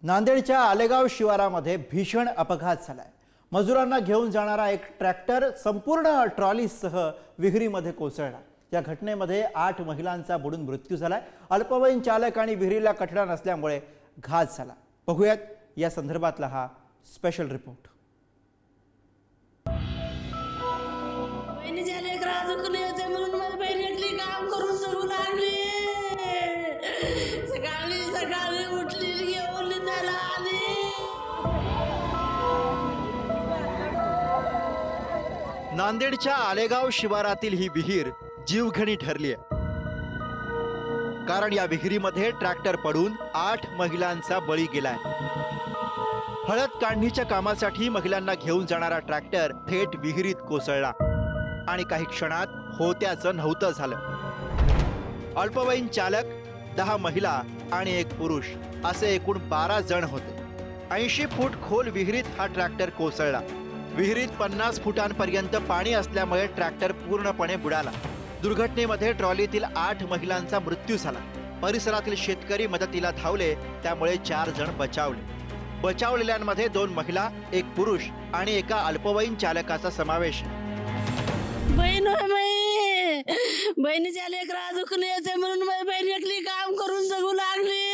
नांदेडच्या आलेगाव शिवारामध्ये भीषण अपघात झालाय। मजुरांना घेऊन जाणारा एक ट्रॅक्टर संपूर्ण ट्रॉलीसह विहिरीमध्ये कोसळला। या घटनेमध्ये 8 महिलांचा बुडून मृत्यू झालाय। अल्पवयीन चालक आणि विहिरीला कठडा नसल्यामुळे घात झाला। बघूयात या संदर्भातला हा स्पेशल रिपोर्ट। नांदेडच्या आलेगाव शिवारातील ही विहीर जीवघेणी ठरली आहे, कारण या विहिरीमध्ये ट्रॅक्टर पडून 8 महिलांचा बळी गेलाय। हळद काढणीच्या कामासाठी महिलांना घेऊन जाणारा ट्रॅक्टर थेट विहिरीत कोसळला आणि काही क्षणात होत्याचं नव्हतं झालं। अल्पवयीन चालक, 10 महिला आणि 1 पुरुष असे एकूण 12 जण होते। 80 फूट खोल विहिरीत हा ट्रॅक्टर कोसळला। विहिरीत 50 फुटांपर्यंत पाणी असल्यामुळे ट्रॅक्टर पूर्णपणे बुडाला। दुर्घटनेमध्ये ट्रॉलीतील 8 महिलांचा मृत्यू झाला। परिसरातील शेतकरी मदतीला धावले, त्यामुळे 4 जण बचावले। बचावलेल्यांमध्ये 2 महिला, 1 पुरुष आणि एका अल्पवयीन चालकाचा समावेश आहे। बहिणीच्या लेकरा दुखले येते म्हणून माझी बहीण एकली काम करून जगू लागली।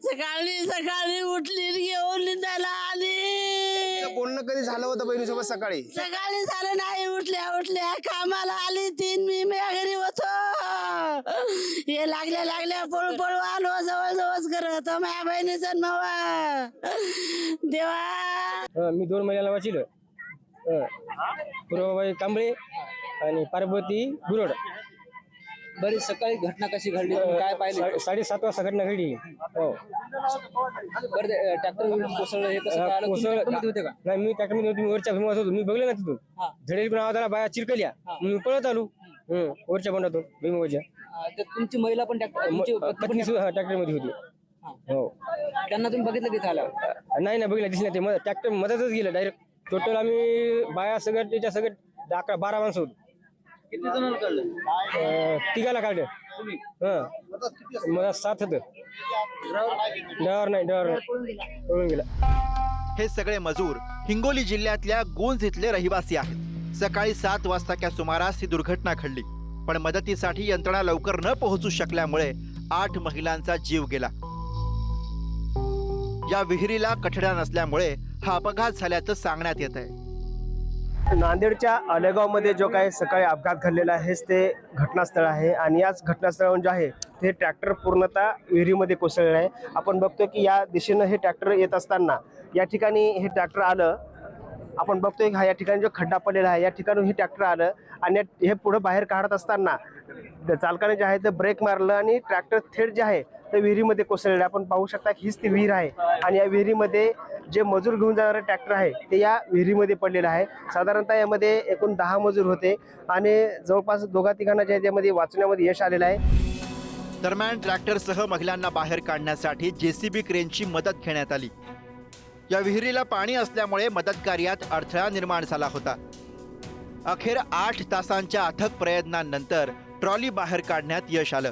सकाळी उठली, घेऊन निंदायला आली। बोलणं कधी झालं होतं बहिणीसोबत? सकाळी झालं नाही। उठल्या कामाला आली। 3 मी घरी होतो। हे लागल्या पळू आलो जवळ करत माझ्या बहिणीचं नवा देवा। मी 2 महिन्याला वाचिलं, पूर्वबाई कांबळे आणि पार्वती गुरड। बरी सकाळी घटना कशी घडली, काय पाहिलं? 7:30 वाजता घटना घडली। हो, बरं ट्रॅक्टर कोसळलं हे कसं कळालं? तुम्ही ट्रॅक्टरमध्ये होते का? नाही, मी ट्रॅक्टरमध्ये होतो। मी वरच्या भीमात होतो। मी बघलं ना तिथून झडेल पण आवाज आला, बाया चिरकल्या। मी पळत आलो वरच्या बंडातून भीमावरच्या। तर तुमची महिला पण ट्रॅक्टरमध्ये होती। हो, त्यांना तुम्ही बघितलं तिथे आला? नाही बघितलं, दिसलं ते ट्रॅक्टर मधातच गेलं डायरेक्ट। टोटल आम्ही बाया सगळ्या त्याच्या सगळ्या 11-12 माणसं होतो। किती जणांना कळलं? 3 काढलं। मला 7 होतं। ड्रायव्हर नाही पळून गेला। हे सगळे मजूर हिंगोली जिल्ह्यातल्या गुंज इथले रहिवासी आहेत। सकाळी 7 वाजताच्या सुमारास ही दुर्घटना घडली, पण मदतीसाठी यंत्रणा लवकर न पोहोचू शकल्यामुळे 8 महिलांचा जीव गेला। या विहिरीला कठडा नसल्यामुळे हा अपघात झाल्याचं सांगण्यात येत आहे। नांदेडच्या आलेगावमध्ये जो काही सकाळी अपघात घडलेला आहे हेच ते घटनास्थळ आहे आणि याच घटनास्थळावरून जे आहे ते ट्रॅक्टर पूर्णतः विहिरीमध्ये कोसळलेलं आहे। आपण बघतोय की या दिशेनं हे ट्रॅक्टर येत असताना या ठिकाणी हे ट्रॅक्टर आलं। आपण बघतोय की या ठिकाणी जो खड्डा पडलेला आहे या ठिकाणी हे ट्रॅक्टर आलं आणि हे पुढे बाहेर काढत असताना चालकाने जे आहे ते ब्रेक मारलं आणि ट्रॅक्टर थेट जे आहे ते विहिरीमध्ये कोसळलेलं आहे। आपण पाहू शकता की हीच ती विहीर आहे आणि या विहिरीमध्ये जे मजूर घेऊन जाणारे ट्रॅक्टर आहे ते या विहिरीमध्ये पडलेलं आहे। साधारणतः यामध्ये एकूण 10 मजूर होते आणि जवळपास 2-3 जे त्यामध्ये वाचण्यामध्ये यश आलेलं आहे। दरम्यान ट्रॅक्टरसह महिलांना बाहेर काढण्यासाठी JCB क्रेनची मदत घेण्यात आली। या विहिरीला पाणी असल्यामुळे मदत कार्यात अडथळा निर्माण झाला होता। अखेर 8 तासांच्या अथक प्रयत्नांनंतर ट्रॉली बाहेर काढण्यात यश आलं।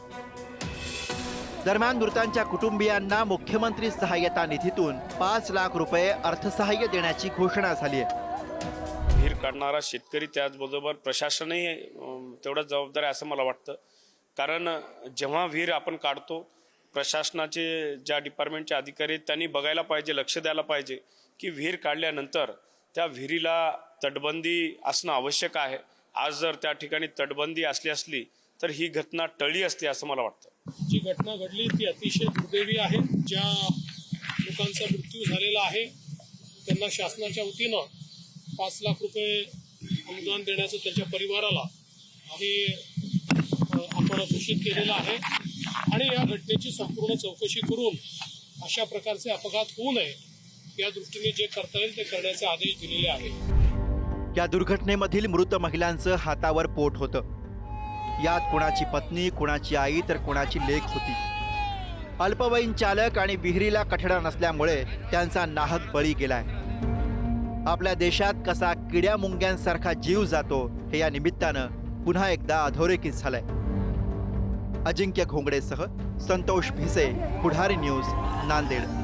दरम्यान मृतांच्या कुटुंबियांना मुख्यमंत्री सहाय्यता निधीतून 5 लाख रुपये अर्थसहाय्य देण्याची घोषणा झाली आहे। विहीर काढणारा शेतकरी त्याचबरोबर प्रशासनही तेवढंच जबाबदार आहे असं मला वाटतं, कारण जेव्हा विहीर आपण काढतो प्रशासनाचे ज्या डिपार्टमेंटचे अधिकारी आहेत त्यांनी बघायला पाहिजे, लक्ष द्यायला पाहिजे की विहीर काढल्यानंतर त्या विहिरीला तटबंदी असणं आवश्यक आहे। आज जर त्या ठिकाणी तटबंदी असली तर ही घटना टळली असते असं मला वाटतं। जी घटना घडली ती अतिशय दुर्दैवी आहे। ज्या लोकांचा मृत्यू झालेला आहे त्यांना शासनाच्या वतीनं 5 लाख रुपये अनुदान देण्याचं त्यांच्या परिवाराला हे आपण घोषित केलेलं आहे आणि या घटनेची संपूर्ण चौकशी करून अशा प्रकारचे अपघात होऊ नये या दृष्टीने जे करता येईल ते करण्याचे आदेश दिलेले आहेत। या दुर्घटनेमधील मृत महिलांचं हातावर पोट होतं। यात कुणाची पत्नी, कुणाची आई तर कुणाची लेक होती। अल्पवयीन चालक आणि विहिरीला कठडा नसल्यामुळे त्यांचा नाहक बळी गेलाय। आपल्या देशात कसा किड्या मुंग्यांसारखा जीव जातो हे या निमित्तानं पुन्हा एकदा अधोरेखित झालंय। अजिंक्य घोंगडेसह संतोष भिसे, पुढारी न्यूज, नांदेड.